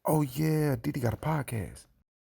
Oh yeah, Diddy got a podcast.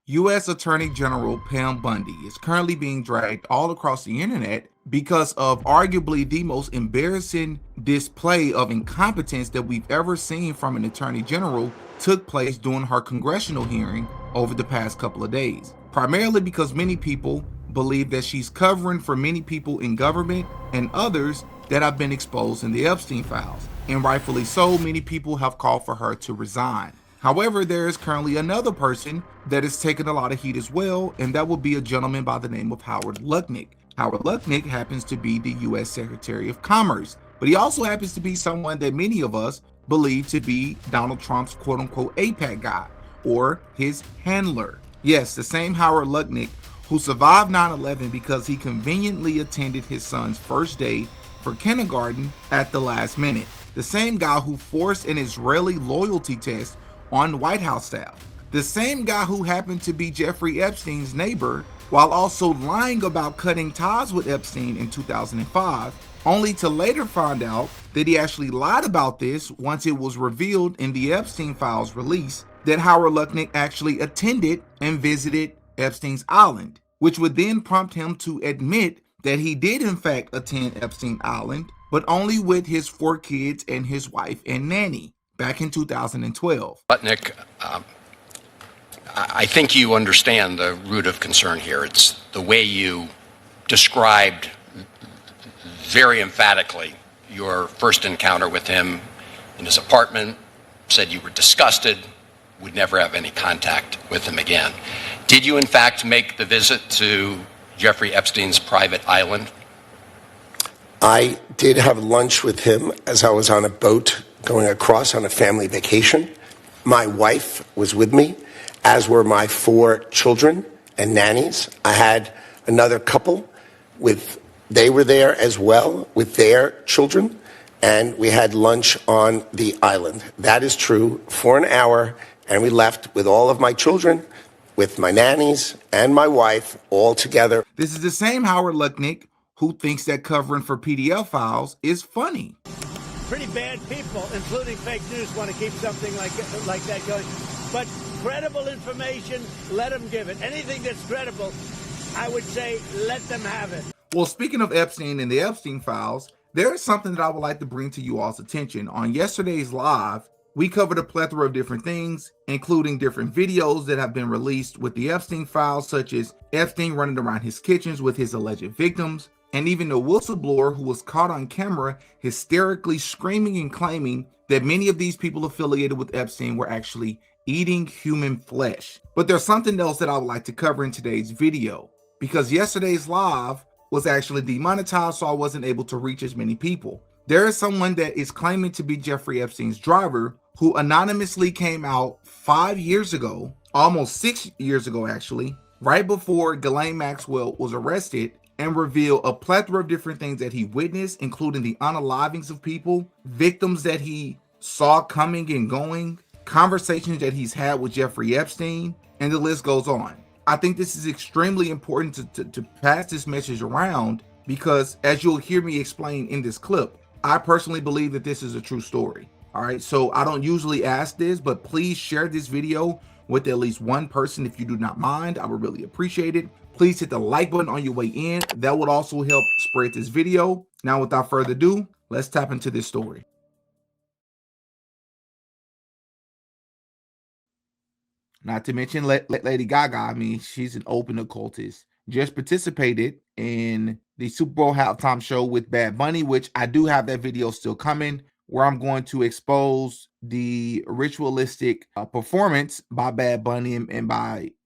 U.S. Attorney General Pam Bundy is currently being dragged all across the internet because of arguably the most embarrassing display of incompetence that we've ever seen from an attorney general took place during her congressional hearing over the past couple of days. Primarily because many people believe that she's covering for many people in government and others that have been exposed in the Epstein files. And rightfully so, many people have called for her to resign. However, there is currently another person that is taking a lot of heat as well, and that would be a gentleman by the name of Howard Lutnick. Howard Lutnick happens to be the U.S. Secretary of Commerce, but he also happens to be someone that many of us believe to be Donald Trump's quote-unquote APAC guy, or his handler. Yes, the same Howard Lutnick who survived 9/11 because he conveniently attended his son's first day for kindergarten at the last minute. The same guy who forced an Israeli loyalty test on White House staff. The same guy who happened to be Jeffrey Epstein's neighbor, while also lying about cutting ties with Epstein in 2005, only to later find out that he actually lied about this once it was revealed in the Epstein files release that Howard Lutnick actually attended and visited Epstein's island, which would then prompt him to admit that he did in fact attend Epstein Island, but only with his 4 kids and his wife and nanny back in 2012. Lutnick, I think you understand the root of concern here. It's the way you described very emphatically your first encounter with him in his apartment, said you were disgusted, would never have any contact with him again. Did you in fact make the visit to Jeffrey Epstein's private island? I did have lunch with him as I was on a boat going across on a family vacation. My wife was with me, as were my 4 children and nannies. I had another couple they were there as well with their children, and we had lunch on the island. That is true, for an hour, and we left with all of my children, with my nannies and my wife all together. This is the same Howard Lutnick who thinks that covering for PDF files is funny. Pretty bad people, including fake news, want to keep something like that going. But credible information, let them give it. Anything that's credible, I would say, let them have it. Well, speaking of Epstein and the Epstein files, there is something that I would like to bring to you all's attention. On yesterday's live, we covered a plethora of different things, including different videos that have been released with the Epstein files, such as Epstein running around his kitchens with his alleged victims, and even the whistleblower who was caught on camera hysterically screaming and claiming that many of these people affiliated with Epstein were actually eating human flesh. But there's something else that I would like to cover in today's video, because yesterday's live was actually demonetized, so I wasn't able to reach as many people. There is someone that is claiming to be Jeffrey Epstein's driver who anonymously came out 5 years ago, almost 6 years ago actually, right before Ghislaine Maxwell was arrested, and reveal a plethora of different things that he witnessed, including the unalivings of people, victims that he saw coming and going, conversations that he's had with Jeffrey Epstein, and the list goes on. I think this is extremely important to pass this message around, because as you'll hear me explain in this clip, I personally believe that this is a true story. All right, so I don't usually ask this, but please share this video with at least one person if you do not mind. I would really appreciate it. Please hit the like button on your way in. That would also help spread this video. Now, without further ado, let's tap into this story. Not to mention Lady Gaga. I mean, she's an open occultist. Just participated in the Super Bowl halftime show with Bad Bunny, which I do have that video still coming, where I'm going to expose the ritualistic performance by Bad Bunny and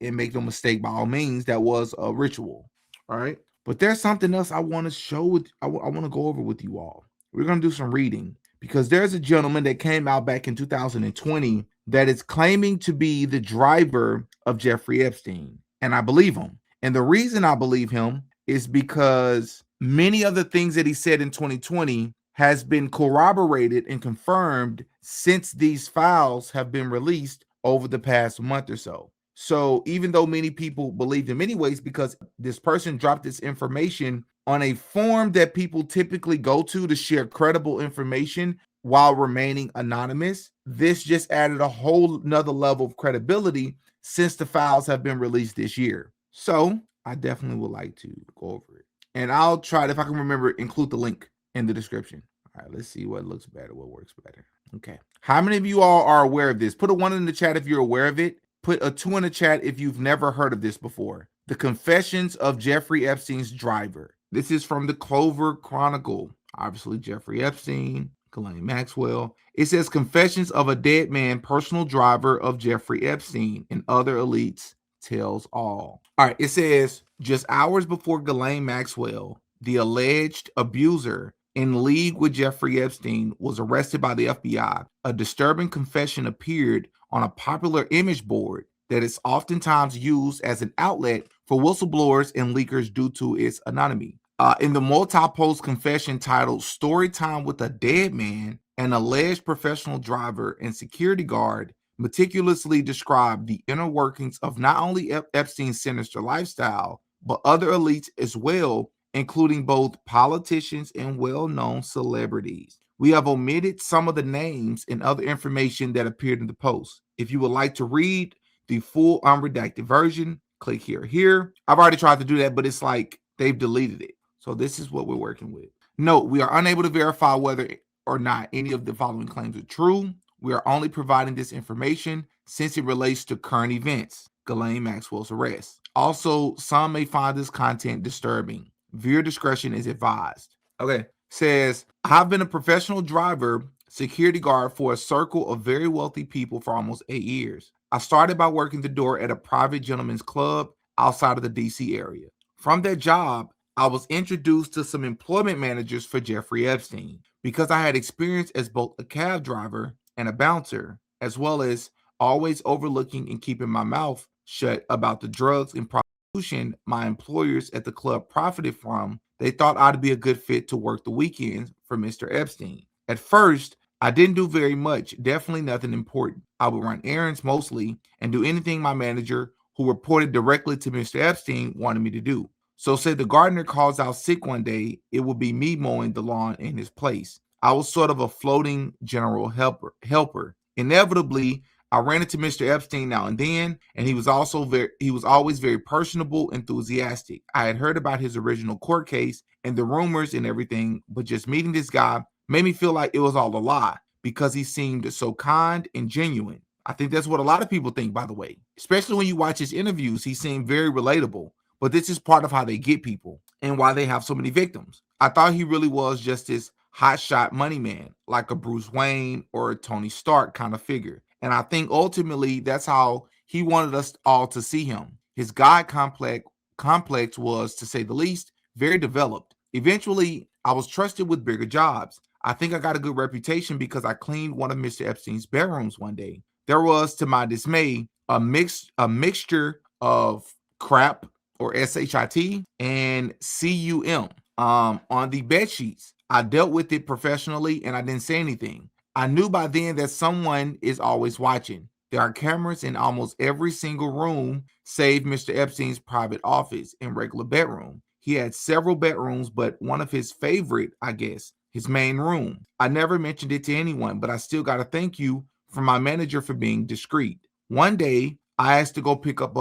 make no mistake, by all means, that was a ritual. All right. But there's something else I want to show. I want to go over with you all. We're going to do some reading, because there's a gentleman that came out back in 2020 that is claiming to be the driver of Jeffrey Epstein. And I believe him. And the reason I believe him is because many of the things that he said in 2020 has been corroborated and confirmed since these files have been released over the past month or so. So even though many people believed him anyways, because this person dropped this information on a form that people typically go to share credible information while remaining anonymous, this just added a whole nother level of credibility since the files have been released this year. So I definitely would like to go over it. And I'll try to, if I can remember, include the link in the description. All right, let's see what looks better, what works better. Okay. How many of you all are aware of this? Put a 1 in the chat if you're aware of it. Put a 2 in the chat if you've never heard of this before. The Confessions of Jeffrey Epstein's Driver. This is from the Clover Chronicle. Obviously, Jeffrey Epstein, Ghislaine Maxwell. It says Confessions of a Dead Man, Personal Driver of Jeffrey Epstein and Other Elites Tells All. All right, it says just hours before Ghislaine Maxwell, the alleged abuser in league with Jeffrey Epstein, was arrested by the FBI, a disturbing confession appeared on a popular image board that is oftentimes used as an outlet for whistleblowers and leakers due to its anonymity. In the multi-post confession titled Story Time with a Dead Man, an alleged professional driver and security guard meticulously described the inner workings of not only Epstein's sinister lifestyle, but other elites as well, including both politicians and well-known celebrities. We have omitted some of the names and other information that appeared in the post. If you would like to read the full unredacted version, click here. I've already tried to do that, but it's like they've deleted it. So this is what we're working with. Note, we are unable to verify whether or not any of the following claims are true. We are only providing this information since it relates to current events, Ghislaine Maxwell's arrest. Also, some may find this content disturbing. Viewer discretion is advised. Okay, says, I've been a professional driver, security guard for a circle of very wealthy people for almost 8 years. I started by working the door at a private gentleman's club outside of the DC area. From that job, I was introduced to some employment managers for Jeffrey Epstein because I had experience as both a cab driver and a bouncer, as well as always overlooking and keeping my mouth shut about the drugs and prostitution my employers at the club profited from. They thought I'd be a good fit to work the weekends for Mr. Epstein. At first, I didn't do very much, definitely nothing important. I would run errands mostly and do anything my manager, who reported directly to Mr. Epstein, wanted me to do. So say the gardener calls out sick one day, it would be me mowing the lawn in his place. I was sort of a floating general helper. Inevitably, I ran into Mr. Epstein now and then, and he was always very personable, enthusiastic. I had heard about his original court case and the rumors and everything, but just meeting this guy made me feel like it was all a lie because he seemed so kind and genuine. I think that's what a lot of people think, by the way, especially when you watch his interviews. He seemed very relatable. But this is part of how they get people and why they have so many victims. I thought he really was just this hotshot money man, like a Bruce Wayne or a Tony Stark kind of figure. And I think ultimately that's how he wanted us all to see him. His God complex was, to say the least, very developed. Eventually, I was trusted with bigger jobs. I think I got a good reputation because I cleaned one of Mr. Epstein's bedrooms one day. There was, to my dismay, a mixture of crap, or SHIT, and CUM on the bed sheets. I dealt with it professionally and I didn't say anything. I knew by then that someone is always watching. There are cameras in almost every single room, save Mr. Epstein's private office and regular bedroom. He had several bedrooms, but one of his favorite, I guess, his main room. I never mentioned it to anyone, but I still got to thank you from my manager for being discreet. One day, I was asked to go pick up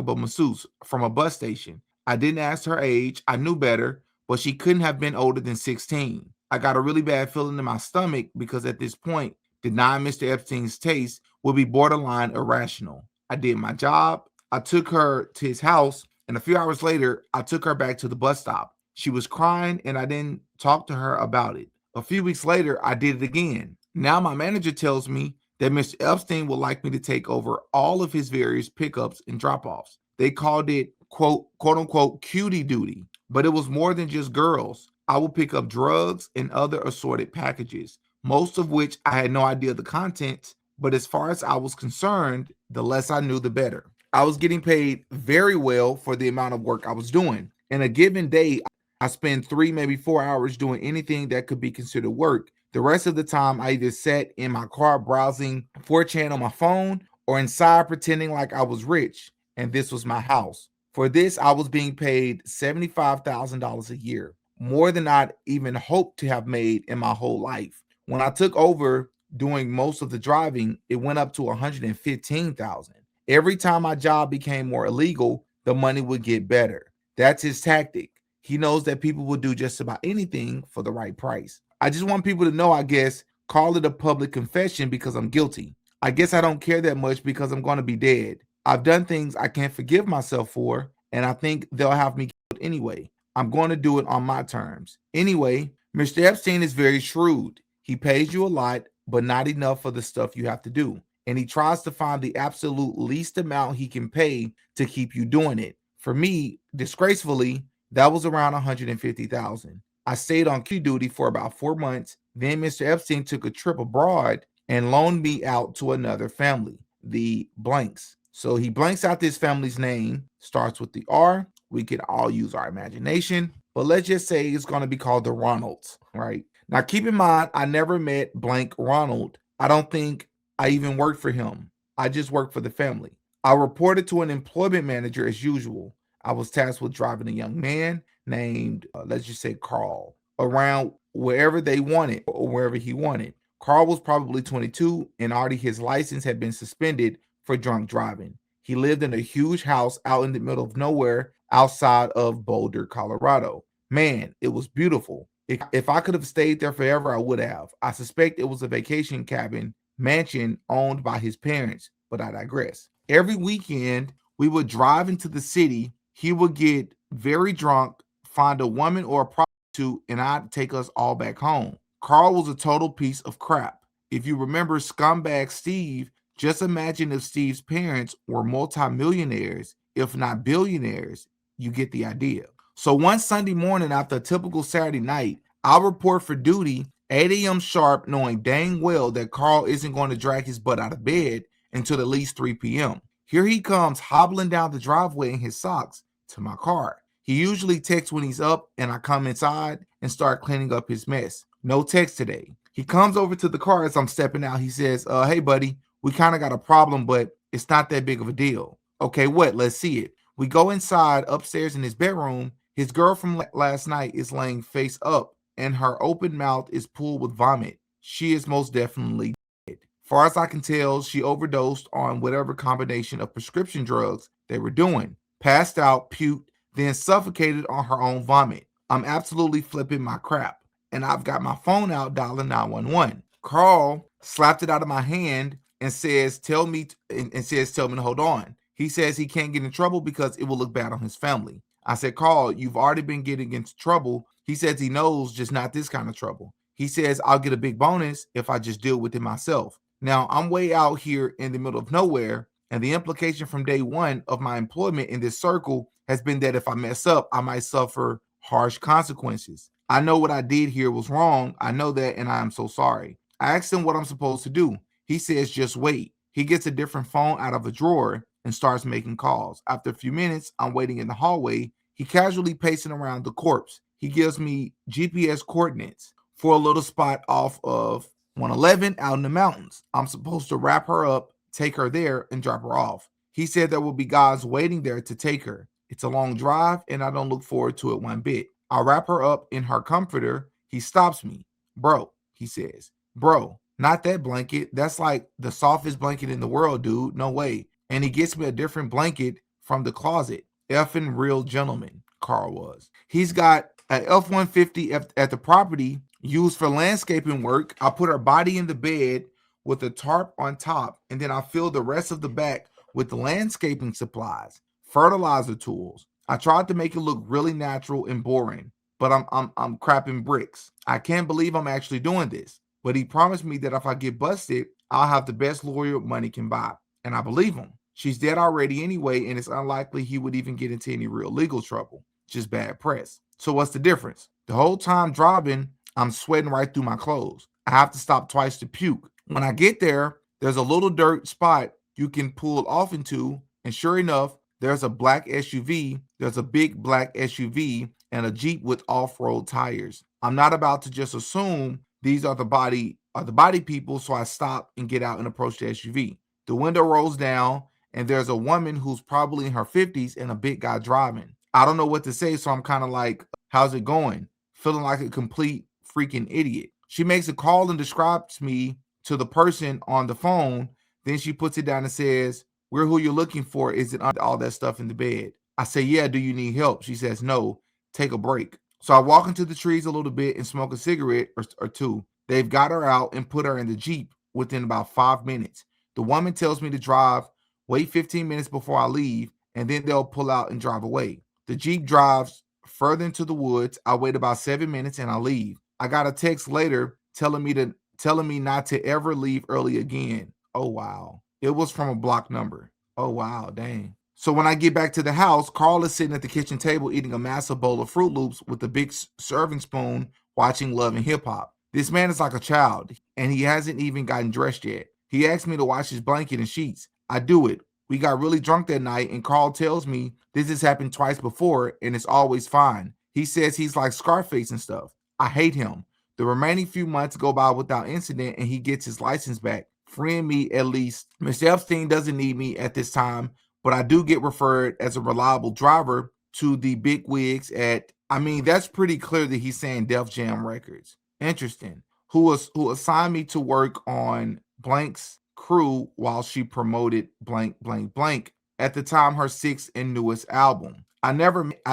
a masseuse from a bus station. I didn't ask her age. I knew better, but she couldn't have been older than 16. I got a really bad feeling in my stomach because at this point, denying Mr. Epstein's taste would be borderline irrational. I did my job. I took her to his house, and a few hours later, I took her back to the bus stop. She was crying, and I didn't talk to her about it. A few weeks later, I did it again. Now my manager tells me that Mr. Epstein would like me to take over all of his various pickups and drop-offs. They called it, quote unquote, cutie duty, but it was more than just girls. I would pick up drugs and other assorted packages, most of which I had no idea the contents, but as far as I was concerned, the less I knew, the better. I was getting paid very well for the amount of work I was doing. In a given day, I spend 3, maybe 4 hours doing anything that could be considered work. The rest of the time, I either sat in my car browsing 4chan on my phone or inside pretending like I was rich and this was my house. For this, I was being paid $75,000 a year, more than I'd even hoped to have made in my whole life. When I took over doing most of the driving, it went up to 115,000. Every time my job became more illegal, the money would get better. That's his tactic. He knows that people will do just about anything for the right price. I just want people to know, I guess, call it a public confession because I'm guilty. I guess I don't care that much because I'm going to be dead. I've done things I can't forgive myself for, and I think they'll have me killed anyway. I'm going to do it on my terms. Anyway, Mr. Epstein is very shrewd. He pays you a lot, but not enough for the stuff you have to do. And he tries to find the absolute least amount he can pay to keep you doing it. For me, disgracefully, that was around 150,000. I stayed on Q duty for about 4 months. Then Mr. Epstein took a trip abroad and loaned me out to another family, the blanks. So he blanks out this family's name, starts with the R. We can all use our imagination, but let's just say it's going to be called the Ronalds, right? Now, keep in mind, I never met blank Ronald. I don't think I even worked for him. I just worked for the family. I reported to an employment manager as usual. I was tasked with driving a young man named, let's just say Carl, around wherever they wanted or wherever he wanted. Carl was probably 22 and already his license had been suspended for drunk driving. He lived in a huge house out in the middle of nowhere outside of Boulder, Colorado. Man, it was beautiful. If I could have stayed there forever, I would have. I suspect it was a vacation cabin mansion owned by his parents, but I digress. Every weekend, we would drive into the city. He would get very drunk, find a woman or a prostitute, and I'd take us all back home. Carl was a total piece of crap. If you remember Scumbag Steve, just imagine if Steve's parents were multimillionaires, if not billionaires. You get the idea. So one Sunday morning after a typical Saturday night, I'll report for duty 8 a.m. sharp, knowing dang well that Carl isn't going to drag his butt out of bed until at least 3 p.m. Here he comes hobbling down the driveway in his socks to my car. He usually texts when he's up, and I come inside and start cleaning up his mess. No text today. He comes over to the car as I'm stepping out. He says, hey, buddy, we kind of got a problem, but it's not that big of a deal. Okay, what? Let's see it. We go inside upstairs in his bedroom. His girl from last night is laying face up, and her open mouth is full with vomit. She is most definitely dead. Far as I can tell, she overdosed on whatever combination of prescription drugs they were doing. Passed out, puked, then suffocated on her own vomit. I'm absolutely flipping my crap, and I've got my phone out dialing 911. Carl slapped it out of my hand and says, tell me to hold on. He says he can't get in trouble because it will look bad on his family. I said, Carl, you've already been getting into trouble. He says he knows, just not this kind of trouble. He says, I'll get a big bonus if I just deal with it myself. Now, I'm way out here in the middle of nowhere, and the implication from day one of my employment in this circle has been that if I mess up, I might suffer harsh consequences. I know what I did here was wrong. I know that, and I am so sorry. I asked him what I'm supposed to do. He says, just wait. He gets a different phone out of a drawer and starts making calls. After a few minutes, I'm waiting in the hallway. He casually pacing around the corpse. He gives me GPS coordinates for a little spot off of 111 out in the mountains. I'm supposed to wrap her up, take her there, and drop her off. He said there will be guys waiting there to take her. It's a long drive, and I don't look forward to it one bit. I wrap her up in her comforter. He stops me. Bro, he says. Bro, not that blanket. That's like the softest blanket in the world, dude. No way. And he gets me a different blanket from the closet. Effing real gentleman, Carl was. He's got an F-150 at the property used for landscaping work. I put her body in the bed with a tarp on top, and then I fill the rest of the back with landscaping supplies, fertilizer tools. I tried to make it look really natural and boring, but I'm crapping bricks. I can't believe I'm actually doing this. But he promised me that if I get busted, I'll have the best lawyer money can buy. And I believe him. She's dead already anyway, and it's unlikely he would even get into any real legal trouble. Just bad press. So what's the difference? The whole time driving, I'm sweating right through my clothes. I have to stop twice to puke. When I get there, there's a little dirt spot you can pull off into, and sure enough, there's a black SUV. There's a big black SUV and a Jeep with off-road tires. I'm not about to just assume these are the body people, so I stop and get out and approach the SUV. The window rolls down, and there's a woman who's probably in her 50s and a big guy driving. I don't know what to say, so I'm kind of like, how's it going? Feeling like a complete freaking idiot. She makes a call and describes me to the person on the phone. Then she puts it down and says, "We're who you're looking for. Is it under all that stuff in the bed?" I say, "Yeah, do you need help?" She says, "No, take a break." So I walk into the trees a little bit and smoke a cigarette or two. They've got her out and put her in the Jeep within about 5 minutes. The woman tells me to drive, wait 15 minutes before I leave, and then they'll pull out and drive away. The Jeep drives further into the woods. I wait about 7 minutes and I leave. I got a text later telling me not to ever leave early again. Oh wow. It was from a blocked number. Oh wow, dang. So when I get back to the house, Carl is sitting at the kitchen table eating a massive bowl of Fruit Loops with a big serving spoon, watching Love and Hip Hop. This man is like a child, and he hasn't even gotten dressed yet. He asked me to wash his blanket and sheets. I do it. We got really drunk that night, and Carl tells me this has happened twice before, and it's always fine. He says he's like Scarface and stuff. I hate him. The remaining few months go by without incident, and he gets his license back, freeing me at least. Mr. Epstein doesn't need me at this time, but I do get referred as a reliable driver to the big wigs at, that's pretty clear that he's saying Def Jam Records. Interesting. Who assigned me to work on Blank's crew while she promoted blank blank blank at the time her sixth and newest album. I never met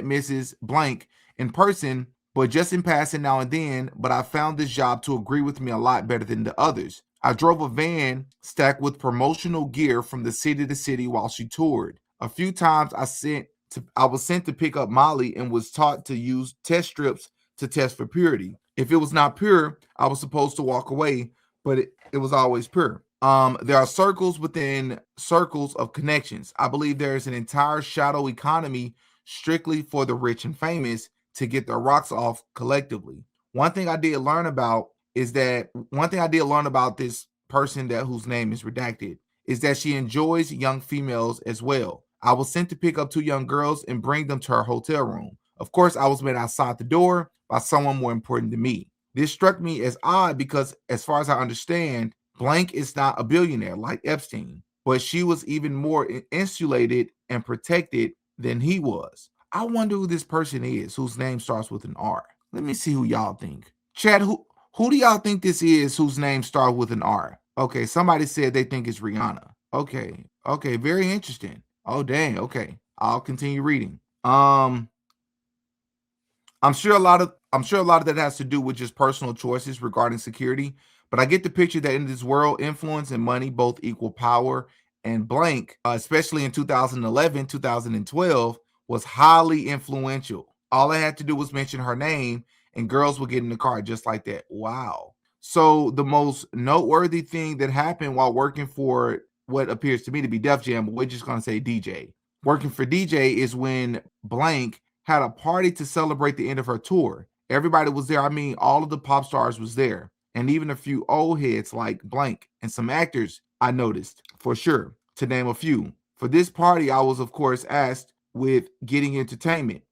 Mrs. Blank in person, but just in passing now and then, but I found this job to agree with me a lot better than the others. I drove a van stacked with promotional gear from the city to city while she toured. A few times I was sent to pick up Molly and was taught to use test strips to test for purity. If it was not pure, I was supposed to walk away, but it was always pure. There are circles within circles of connections. I believe there is an entire shadow economy strictly for the rich and famous to get their rocks off collectively. One thing I did learn about this person whose name is redacted is that she enjoys young females as well. I was sent to pick up two young girls and bring them to her hotel room. Of course, I was met outside the door by someone more important than me. This struck me as odd because, as far as I understand, Blank is not a billionaire like Epstein, but she was even more insulated and protected than he was. I wonder who this person is whose name starts with an R. Let me see who y'all think. Chad, who do y'all think this is whose name starts with an R? Okay, somebody said they think it's Rihanna. Okay, very interesting. Oh, dang, okay. I'll continue reading. I'm sure a lot of that has to do with just personal choices regarding security, but I get the picture that in this world, influence and money both equal power, and Blank, especially in 2011, 2012, was highly influential. All I had to do was mention her name and girls would get in the car just like that. Wow. So the most noteworthy thing that happened while working for what appears to me to be Def Jam, but we're just going to say DJ. Working for DJ is when Blank had a party to celebrate the end of her tour. Everybody was there. All of the pop stars was there, and even a few old heads like Blank and some actors I noticed for sure, to name a few. For this party, I was of course tasked with getting entertainment.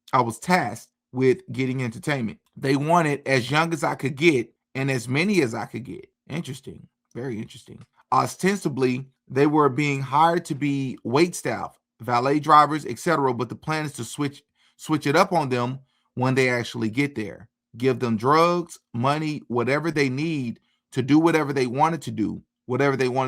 They wanted as young as I could get and as many as I could get. Interesting. Very interesting. Ostensibly, they were being hired to be wait staff, valet drivers, etc., but the plan is to switch it up on them when they actually get there. Give them drugs, money, whatever they need to do whatever they wanted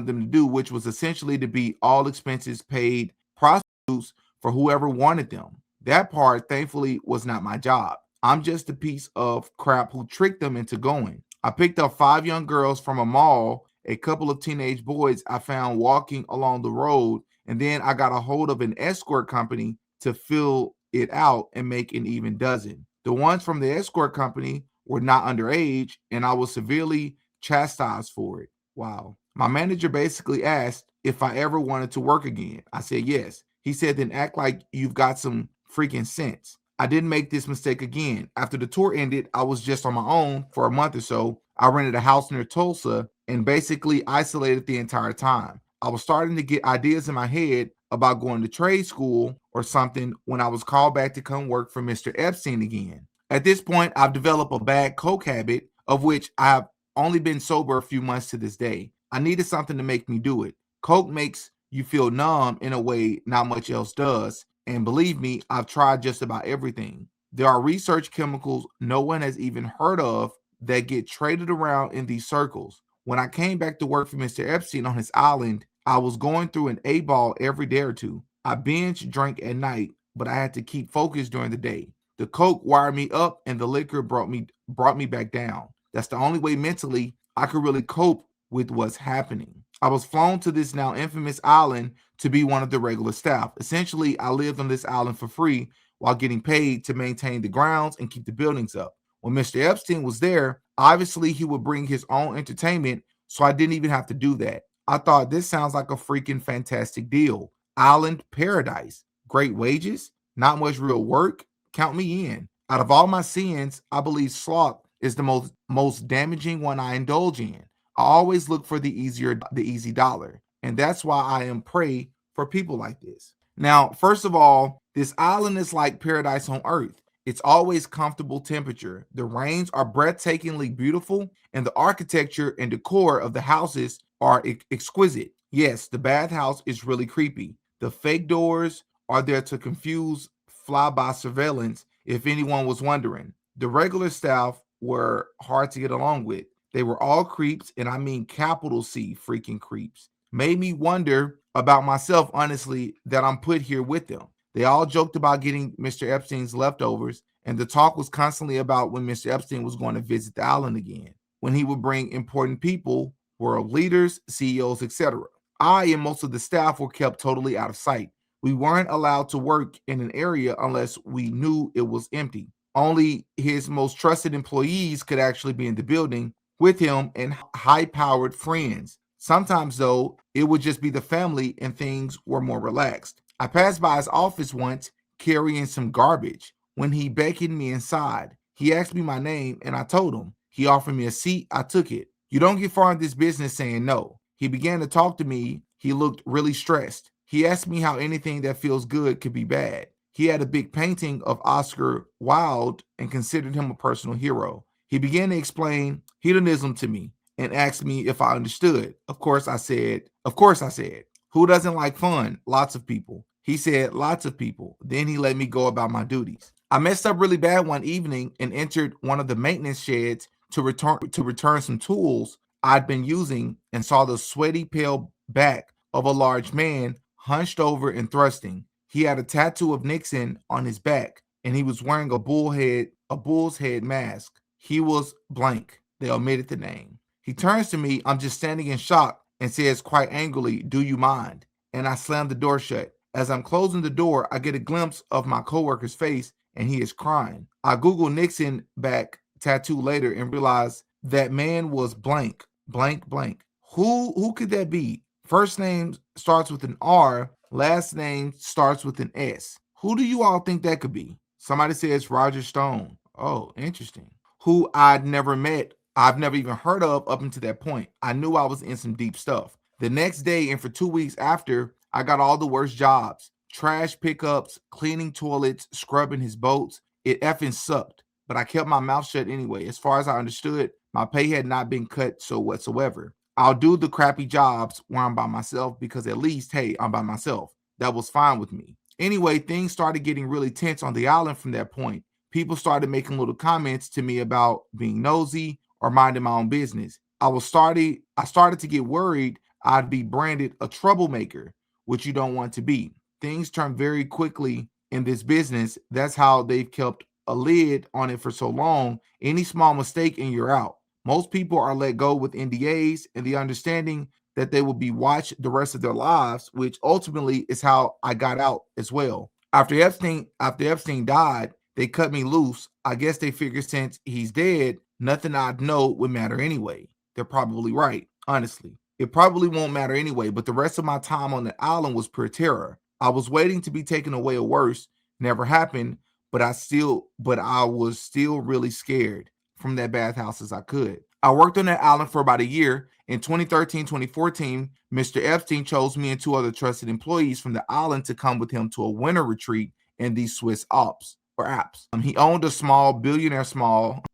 them to do, which was essentially to be all expenses paid prostitutes for whoever wanted them. That part, thankfully, was not my job. I'm just a piece of crap who tricked them into going. I picked up 5 young girls from a mall, a couple of teenage boys I found walking along the road, and then I got a hold of an escort company to fill it out and make an even dozen. The ones from the escort company were not underage, and I was severely chastised for it. Wow. My manager basically asked if I ever wanted to work again. I said yes. He said, then act like you've got some freaking sense. I didn't make this mistake again. After the tour ended, I was just on my own for a month or so. I rented a house near Tulsa and basically isolated the entire time. I was starting to get ideas in my head about going to trade school or something when I was called back to come work for Mr. Epstein again. At this point, I've developed a bad coke habit, of which I've only been sober a few months to this day. I needed something to make me do it. Coke makes you feel numb in a way not much else does. And believe me, I've tried just about everything. There are research chemicals no one has even heard of that get traded around in these circles. When I came back to work for Mr. Epstein on his island, I was going through an A-ball every day or two. I binge drank at night, but I had to keep focused during the day. The coke wired me up and the liquor brought me back down. That's the only way mentally I could really cope with what's happening. I was flown to this now infamous island to be one of the regular staff. Essentially, I lived on this island for free while getting paid to maintain the grounds and keep the buildings up. When Mr. Epstein was there, obviously he would bring his own entertainment, so I didn't even have to do that. I thought this sounds like a freaking fantastic deal. Island paradise, great wages, not much real work. Count me in. Out of all my sins, I believe sloth is the most damaging one I indulge in. I always look for the easy dollar, and that's why I am prey for people like this. Now, first of all, this island is like paradise on earth. It's always comfortable temperature. The rains are breathtakingly beautiful, and the architecture and decor of the houses are exquisite. Yes, the bathhouse is really creepy. The fake doors are there to confuse flyby surveillance, if anyone was wondering. The regular staff were hard to get along with. They were all creeps, and I mean capital C freaking creeps. Made me wonder about myself, honestly, that I'm put here with them. They all joked about getting Mr. Epstein's leftovers, and the talk was constantly about when Mr. Epstein was going to visit the island again, when he would bring important people, world leaders, CEOs, etc. I and most of the staff were kept totally out of sight. We weren't allowed to work in an area unless we knew it was empty. Only his most trusted employees could actually be in the building with him and high-powered friends. Sometimes, though, it would just be the family and things were more relaxed. I passed by his office once carrying some garbage. When he beckoned me inside, he asked me my name and I told him. He offered me a seat. I took it. You don't get far in this business saying no. He began to talk to me. He looked really stressed. He asked me how anything that feels good could be bad. He had a big painting of Oscar Wilde and considered him a personal hero. He began to explain hedonism to me and asked me if I understood. Of course I said. Who doesn't like fun? Lots of people. He said lots of people. Then he let me go about my duties. I messed up really bad one evening and entered one of the maintenance sheds to return some tools I'd been using and saw the sweaty pale back of a large man hunched over and thrusting. He had a tattoo of Nixon on his back and he was wearing a bull's head mask. He was blank. They omitted the name. He turns to me. I'm just standing in shock and says quite angrily, "Do you mind?" And I slam the door shut. As I'm closing the door, I get a glimpse of my coworker's face and he is crying. I Google Nixon back tattoo later and realize that man was blank. Who could that be? First name starts with an R, last name starts with an S. Who do you all think that could be? Somebody says Roger Stone. Oh, interesting. Who I'd never met. I've never even heard of up until that point. I knew I was in some deep stuff. The next day and for 2 weeks after, I got all the worst jobs. Trash pickups, cleaning toilets, scrubbing his boats. It effing sucked. But I kept my mouth shut anyway. As far as I understood, my pay had not been cut so whatsoever. I'll do the crappy jobs where I'm by myself because at least, hey, I'm by myself. That was fine with me. Anyway, things started getting really tense on the island from that point. People started making little comments to me about being nosy or minding my own business. I started to get worried I'd be branded a troublemaker, which you don't want to be. Things turn very quickly in this business. That's how they've kept a lid on it for so long. Any small mistake and you're out. Most people are let go with NDAs and the understanding that they will be watched the rest of their lives, which ultimately is how I got out as well. After Epstein died, they cut me loose. I guess they figured since he's dead, nothing I'd know would matter anyway. They're probably right, honestly. It probably won't matter anyway, but the rest of my time on the island was pure terror. I was waiting to be taken away or worse. Never happened, but I was still really scared from that bathhouse as I could. I worked on that island for about a year. In 2013, 2014, Mr. Epstein chose me and 2 other trusted employees from the island to come with him to a winter retreat in the Swiss Alps or Alps. He owned a small billionaire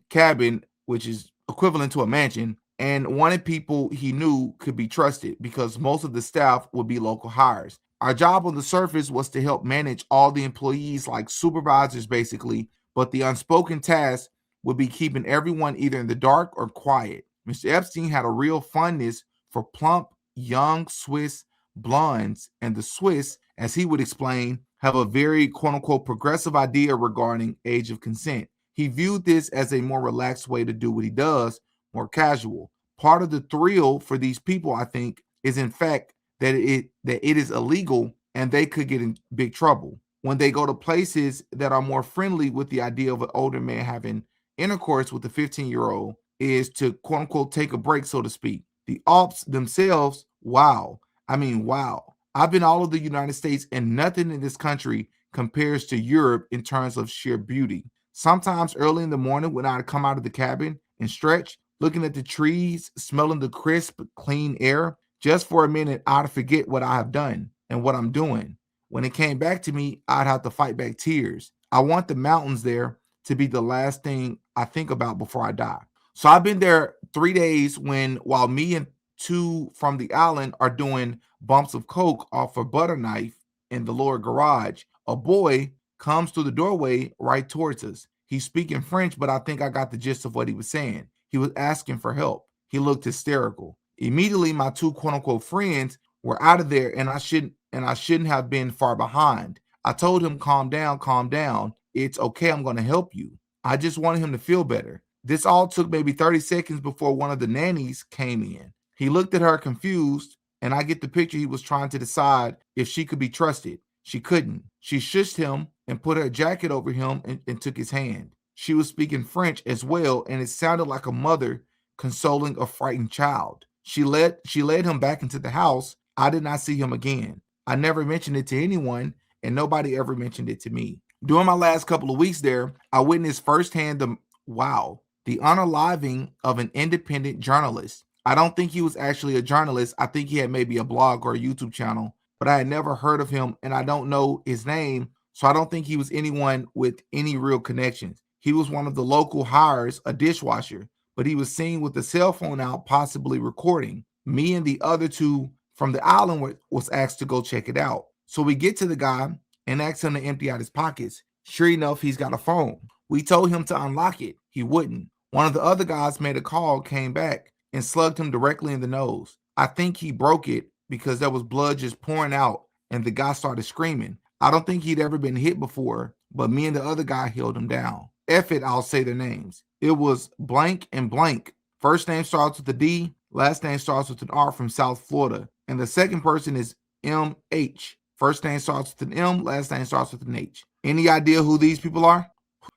cabin, which is equivalent to a mansion, and wanted people he knew could be trusted because most of the staff would be local hires. Our job on the surface was to help manage all the employees like supervisors basically, but the unspoken task would be keeping everyone either in the dark or quiet. Mr. Epstein had a real fondness for plump, young Swiss blondes, and the Swiss, as he would explain, have a very quote-unquote progressive idea regarding age of consent. He viewed this as a more relaxed way to do what he does, more casual. Part of the thrill for these people, I think, is in fact that it is illegal and they could get in big trouble when they go to places that are more friendly with the idea of an older man having intercourse with a 15-year-old is to quote unquote take a break, so to speak. The Alps themselves, wow. I mean, wow. I've been all over the United States and nothing in this country compares to Europe in terms of sheer beauty. Sometimes early in the morning when I come out of the cabin and stretch, looking at the trees, smelling the crisp, clean air, just for a minute, I'd forget what I have done and what I'm doing. When it came back to me, I'd have to fight back tears. I want the mountains there to be the last thing I think about before I die. So I've been there 3 days while me and two from the island are doing bumps of coke off a butter knife in the lower garage. A boy comes through the doorway right towards us. He's speaking French, but I think I got the gist of what he was saying. He was asking for help. He looked hysterical. Immediately, my two quote unquote friends were out of there, and I shouldn't have been far behind. I told him, calm down, calm down. It's okay. I'm going to help you. I just wanted him to feel better. This all took maybe 30 seconds before one of the nannies came in. He looked at her confused, and I get the picture he was trying to decide if she could be trusted. She couldn't. She shushed him and put her jacket over him and took his hand. She was speaking French as well, and it sounded like a mother consoling a frightened child. She led him back into the house. I did not see him again. I never mentioned it to anyone, and nobody ever mentioned it to me. During my last couple of weeks there, I witnessed firsthand the unaliving of an independent journalist. I don't think he was actually a journalist. I think he had maybe a blog or a YouTube channel, but I had never heard of him, and I don't know his name, so I don't think he was anyone with any real connections. He was one of the local hires, a dishwasher, but he was seen with the cell phone out, possibly recording. Me and the other two from the island was asked to go check it out. So we get to the guy and ask him to empty out his pockets. Sure enough, he's got a phone. We told him to unlock it. He wouldn't. One of the other guys made a call, came back, and slugged him directly in the nose. I think he broke it because there was blood just pouring out, and the guy started screaming. I don't think he'd ever been hit before, but me and the other guy held him down. F it, I'll say their names. It was blank and blank. First name starts with a D, last name starts with an R from South Florida. And the second person is M.H. First name starts with an M, last name starts with an H. Any idea who these people are?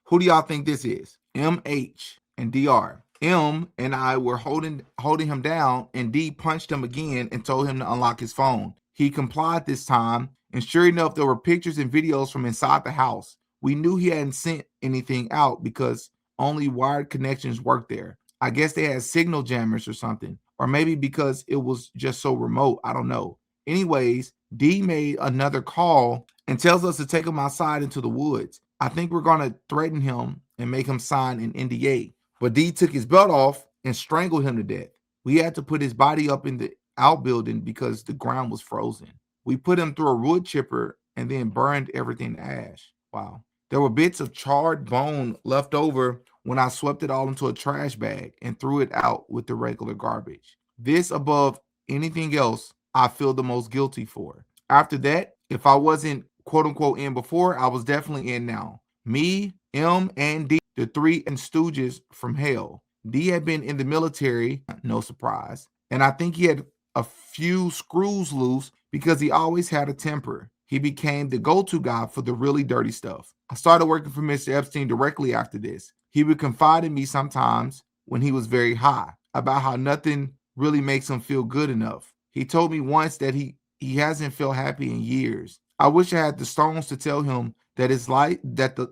Who do y'all think this is? M.H. and D.R. M and I were holding him down, and D punched him again and told him to unlock his phone. He complied this time, and sure enough, there were pictures and videos from inside the house. We knew he hadn't sent anything out because only wired connections worked there. I guess they had signal jammers or something, or maybe because it was just so remote. I don't know. Anyways, D made another call and tells us to take him outside into the woods. I think we're going to threaten him and make him sign an NDA. But D took his belt off and strangled him to death. We had to put his body up in the outbuilding because the ground was frozen. We put him through a wood chipper and then burned everything to ash. Wow. There were bits of charred bone left over when I swept it all into a trash bag and threw it out with the regular garbage. This, above anything else, I feel the most guilty for. After that, if I wasn't quote unquote in before, I was definitely in now. Me, M, and D, the three and stooges from hell. D had been in the military, no surprise, and I think he had a few screws loose because he always had a temper. He became the go-to guy for the really dirty stuff. I started working for Mr. Epstein directly after this. He would confide in me sometimes when he was very high about how nothing really makes him feel good enough. He told me once that he hasn't felt happy in years. I wish I had the stones to tell him that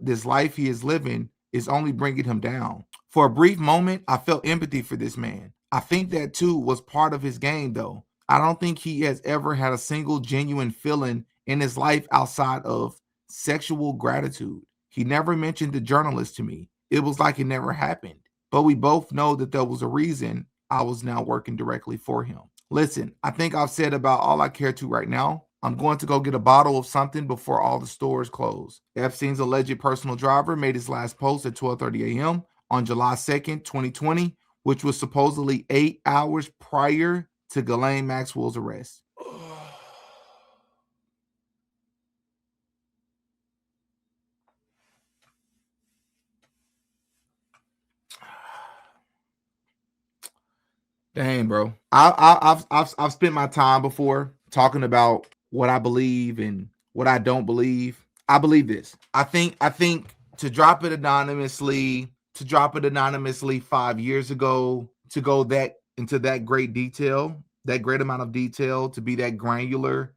this life he is living is only bringing him down. For a brief moment, I felt empathy for this man. I think that too was part of his game, though. I don't think he has ever had a single genuine feeling in his life outside of sexual gratitude. He never mentioned the journalist to me. It was like it never happened. But we both know that there was a reason I was now working directly for him. Listen, I think I've said about all I care to right now. I'm going to go get a bottle of something before all the stores close. Epstein's alleged personal driver made his last post at 12:30 a.m. on July 2nd, 2020, which was supposedly 8 hours prior to Ghislaine Maxwell's arrest. Dang, bro. I've spent my time before talking about what I believe and what I don't believe. I believe this. I think to drop it anonymously 5 years ago, to go that into that great detail, that great amount of detail, to be that granular.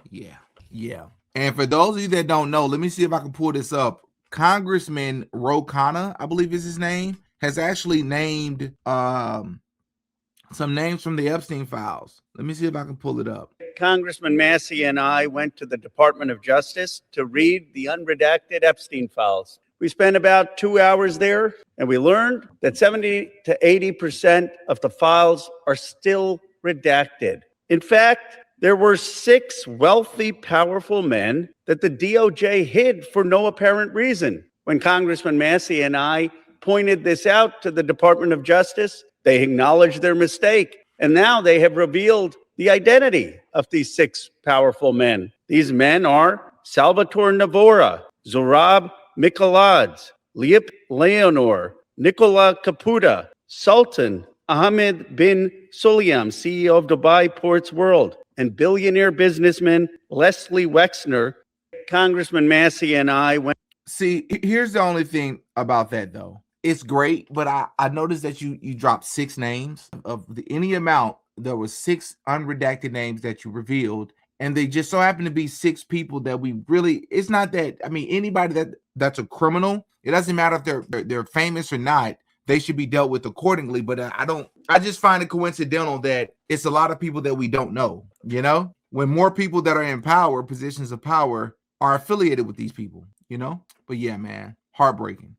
Yeah. And for those of you that don't know, let me see if I can pull this up. Congressman Ro Khanna, I believe is his name, has actually named some names from the Epstein files. Let me see if I can pull it up. Congressman Massey and I went to the Department of Justice to read the unredacted Epstein files. We spent about 2 hours there, and we learned that 70 to 80% of the files are still redacted. In fact, there were 6 wealthy, powerful men that the DOJ hid for no apparent reason. When Congressman Massey and I pointed this out to the Department of Justice, they acknowledged their mistake, and now they have revealed the identity of these 6 powerful men. These men are Salvatore Navora, Zorab Mikaladze, Liep Leonor, Nicola Caputa, Sultan Ahmed bin Sulayem, CEO of Dubai Ports World, and billionaire businessman Leslie Wexner. Congressman Massey and I went. See, here's the only thing about that though. It's great, but I noticed that you dropped 6 names of any amount. There was 6 unredacted names that you revealed, and they just so happen to be 6 people that we really. It's not that. I mean, anybody that's a criminal, it doesn't matter if they're famous or not. They should be dealt with accordingly. But I just find it coincidental that it's a lot of people that we don't know. You know, when more people that are in power, positions of power, are affiliated with these people. You know, but yeah, man, heartbreaking.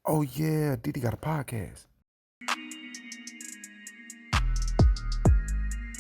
Oh yeah, Diddy got a podcast.